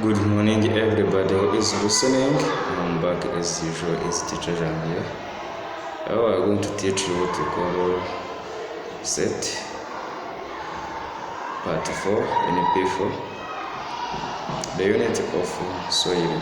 Good morning, everybody who is listening. I'm back as usual. It's teacher Jannu here. Now I'm going to teach you what we call set part 4 in P4, the unit of soil.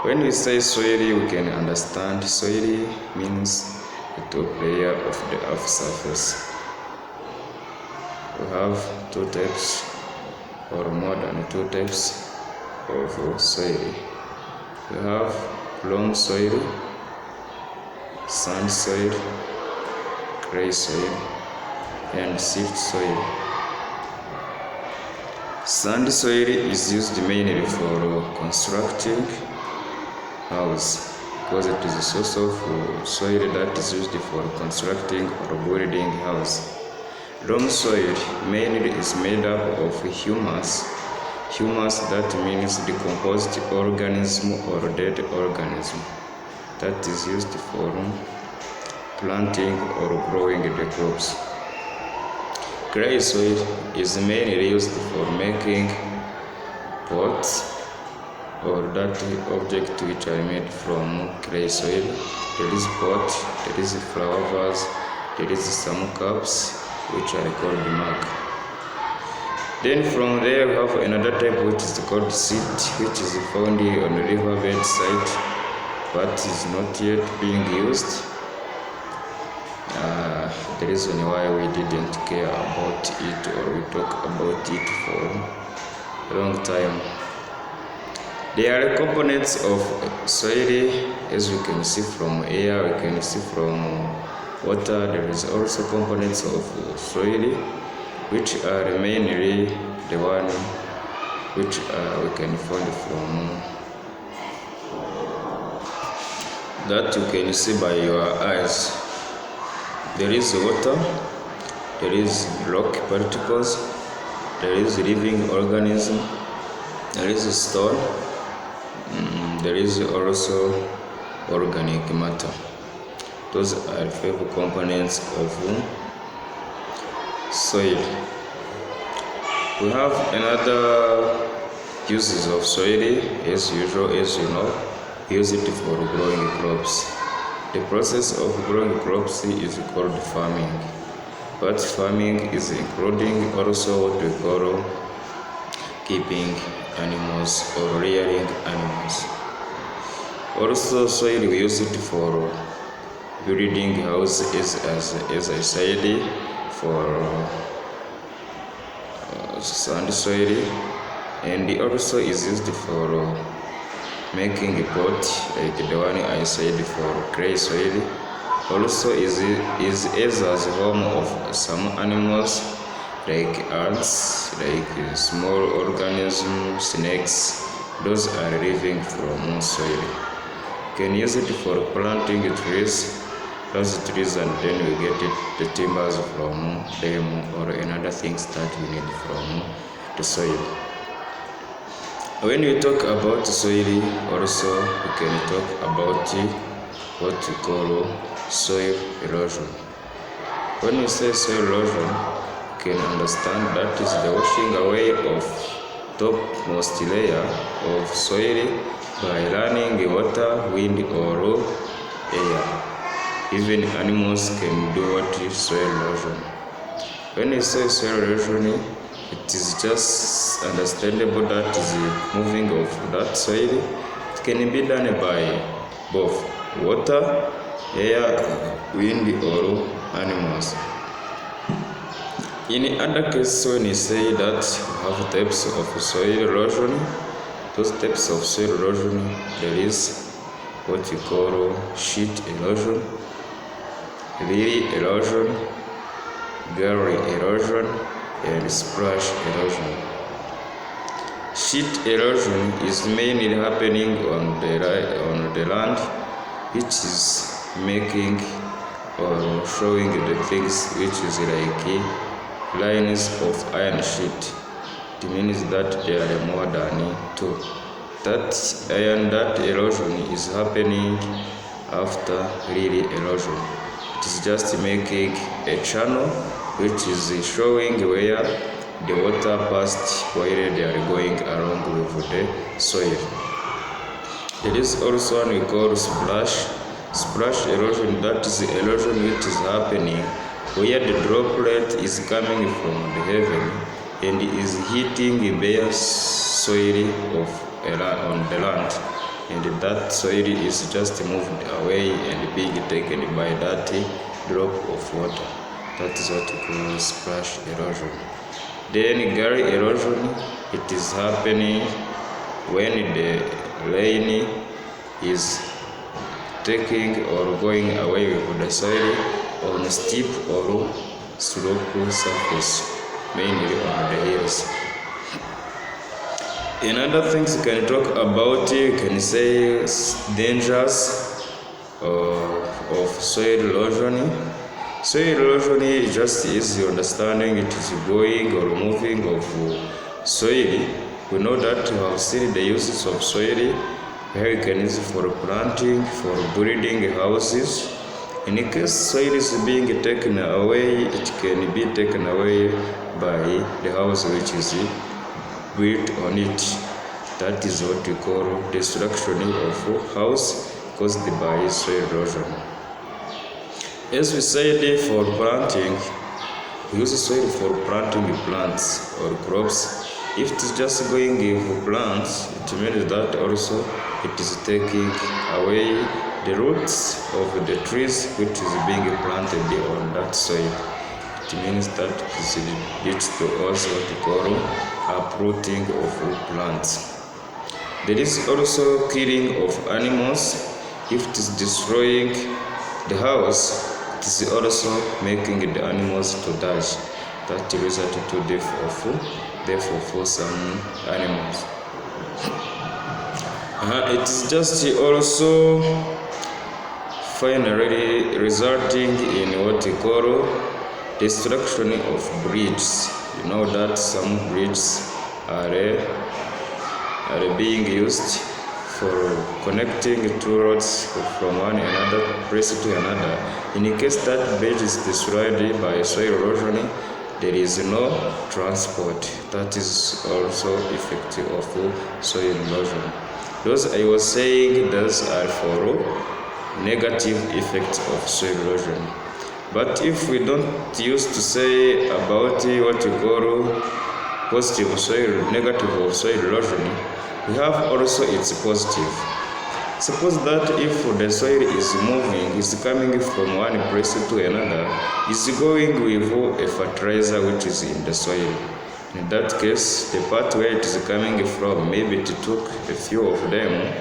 When we say soil, we can understand soil means the top layer of the earth surface. We have two types or more than two types of soil. We have loam soil, sand soil, clay soil, and silt soil. Sand soil is used mainly for constructing house because it is a source of soil that is used for constructing or building house. Loam soil mainly is made up of humus. Humus, that means decomposed organism or dead organism that is used for planting or growing the crops. Clay soil is mainly used for making pots or that object which are made from clay soil. There is pot, there is flower vase, there is some cups which are called mug. Then from there we have another type which is called silt, which is found on the riverbed side but is not yet being used. The reason why we didn't care about it or we talk about it for a long time. There are components of soil, as you can see from air, we can see from water. There is also components of soil which are mainly the one which we can find from that you can see by your eyes. There is water, there is rock particles, there is living organism, there is stone, there is also organic matter. Those are 5 components of soil. We have another uses of soil as usual, as you know, use it for growing crops. The process of growing crops is called farming, but farming is including also what we call keeping animals or rearing animals. Also soil we use it for building houses as I said, for sand soil, and it also is used for making a pot like the one I said for clay soil. Also is as a home of some animals like ants, like small organisms, snakes. Those are living from soil. You can use it for planting trees, those trees, and then we get the timbers from them or another things that we need from the soil. When we talk about soil, also we can talk about what we call soil erosion. When we say soil erosion, you can understand that is the washing away of topmost layer of soil by running water, wind, or air. Even animals can do what is soil erosion. When we say soil erosion, it is just understandable that the moving of that soil, it can be done by both water, air, wind, or animals. In other cases, when you say that we have types of soil erosion, those types of soil erosion, there is what you call sheet erosion, lily erosion, gully erosion, and splash erosion. Sheet erosion is mainly happening on the land, which is making or showing the things which is like lines of iron sheet. It means that there are more than 2. That erosion is happening after lily erosion. It is just making a channel which is showing where the water passed while they are going along with the soil. There is also one we call splash erosion. That is erosion which is happening where the droplet is coming from the heaven and is hitting the bare soil on the land, and that soil is just moved away and being taken by that drop of water. That is what we call splash erosion. Then gully erosion, it is happening when the rain is taking or going away with the soil on steep or slope surface, mainly on the hills. Another things you can talk about, you can say dangers of soil erosion. Soil erosion just is the understanding it is going or moving of soil. We know that we have seen the uses of soil, where you can use it for planting, for building houses. In case soil is being taken away, it can be taken away by the house which is built on it. That is what we call destruction of house caused by soil erosion. As we said, for planting, we use soil for planting plants or crops. If it is just going for plants, it means that also it is taking away the roots of the trees which is being planted on that soil. It means that it leads to also what we call uprooting of plants. There is also killing of animals. If it is destroying the house, it is also making the animals to die. That results to death of some animals. It is just also finally resulting in what we call destruction of bridges. You know that some bridges are being used for connecting two roads from one another place to another. In case that bridge is destroyed by soil erosion, there is no transport. That is also effective of soil erosion. Those I was saying, those are for negative effects of soil erosion. But if we don't use to say about what we call positive soil, negative of soil erosion, we have also its positive. Suppose that if the soil is moving, is coming from one place to another, is going with a fertilizer which is in the soil. In that case, the part where it is coming from, maybe it took a few of them,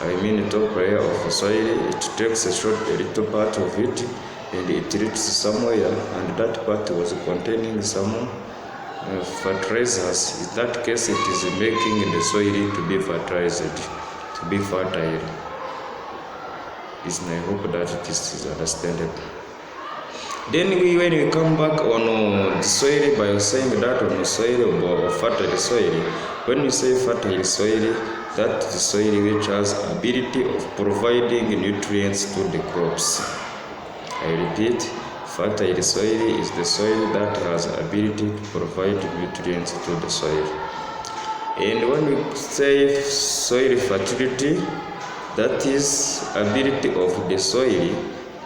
the top layer of soil, it takes a little part of it, and it reaches somewhere, and that part was containing some fertilizers. In that case, it is making the soil to be fertilized, to be fertile. I hope that this is understandable. Then when we come back on the soil, by saying that on the soil or fertile soil, when we say fertile soil, that is the soil which has ability of providing nutrients to the crops. I repeat, fertile soil is the soil that has ability to provide nutrients to the soil. And when we say soil fertility, that is ability of the soil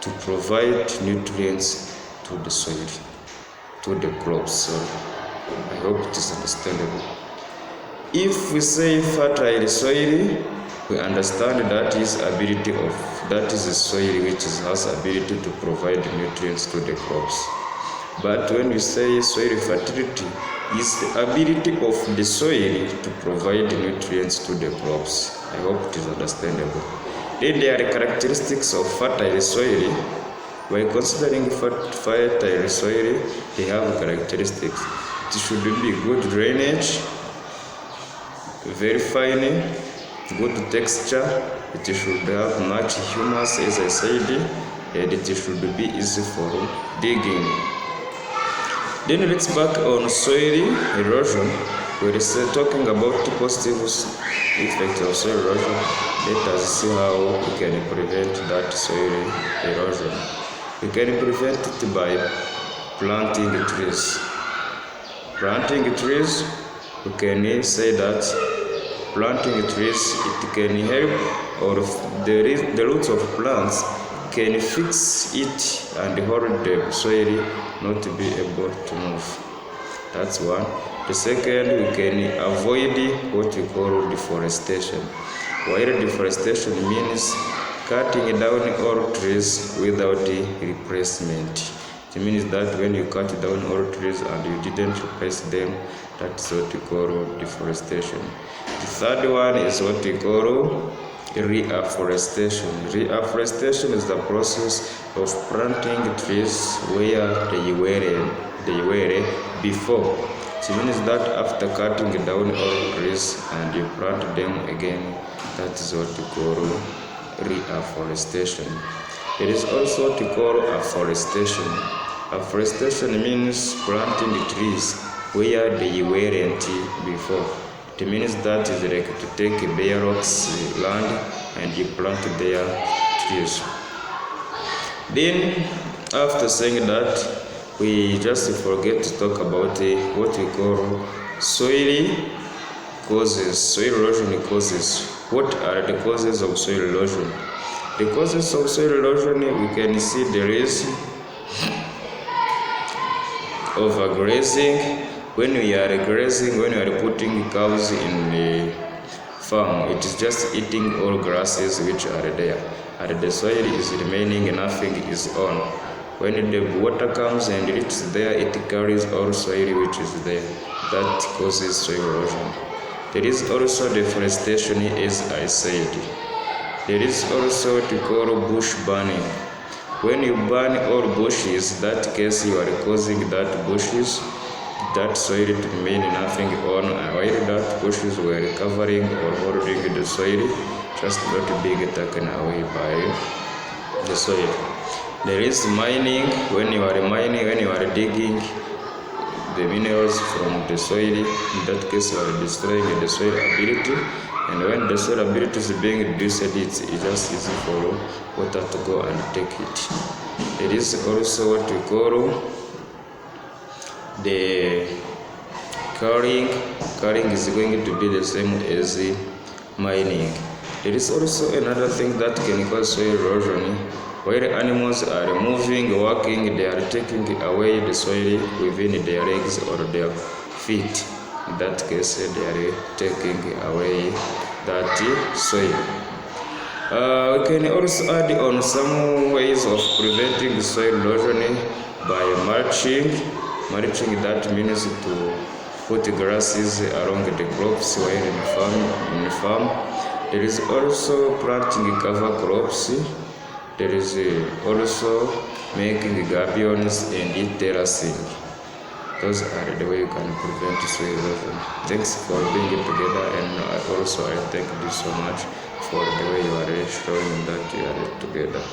to provide nutrients to the soil, to the crops. I hope it is understandable. If we say fertile soil, we understand that is the soil which has ability to provide nutrients to the crops. But when we say soil fertility, is the ability of the soil to provide nutrients to the crops. I hope it is understandable. Then there are characteristics of fertile soil. By considering fertile soil, they have characteristics. It should be good drainage, very fine, good texture. It should have much humus, as I said, and it should be easy for digging. Then let's back on soil erosion. We're talking about the positive effect of soil erosion. Let us see how we can prevent that soil erosion. We can prevent it by planting trees. Planting trees, we can say that planting trees, it can help, or the roots of plants can fix it and hold the soil not to be able to move. That's one. The second, we can avoid what we call deforestation. While deforestation means cutting down all trees without replacement. It means that when you cut down all trees and you didn't replace them, that's what we call deforestation. The third one is what we call reforestation. Reforestation is the process of planting trees where they were before. It means that after cutting down all trees and you plant them again, that is what we call reforestation. There is also what we call afforestation. Afforestation means planting the trees where they weren't before. It means that is like to take bare rocks land and you plant their trees. Then after saying that, we just forget to talk about what we call soil causes, soil erosion causes. What are the causes of soil erosion? The causes of soil erosion, we can see there is overgrazing. When we are grazing, when we are putting cows in the farm, it is just eating all grasses which are there, and the soil is remaining, nothing is on. When the water comes and reaches there, it carries all soil which is there. That causes soil erosion. There is also deforestation, as I said. There is also what we call bush burning. When you burn all bushes, that case you are causing that bushes, that soil to remain nothing on, while that bushes were covering or holding the soil, just not being taken away by the soil. There is mining. When you are mining, when you are digging the minerals from the soil, in that case you are destroying the soil ability, and when the soil ability is being reduced, it's just easy for water to go and take it. There is also what we call the carrying. Carrying is going to be the same as mining. There is also another thing that can cause soil erosion. While animals are moving, walking, they are taking away the soil within their legs or their feet. In that case, they are taking away that soil. We can also add on some ways of preventing soil erosion by mulching. Mulching, that means to put grasses along the crops while in the farm. There is also planting cover crops. There is also making gabions and terracing. Those are the way you can prevent soil erosion. Thanks for being together, and also I thank you so much for the way you are showing that you are together.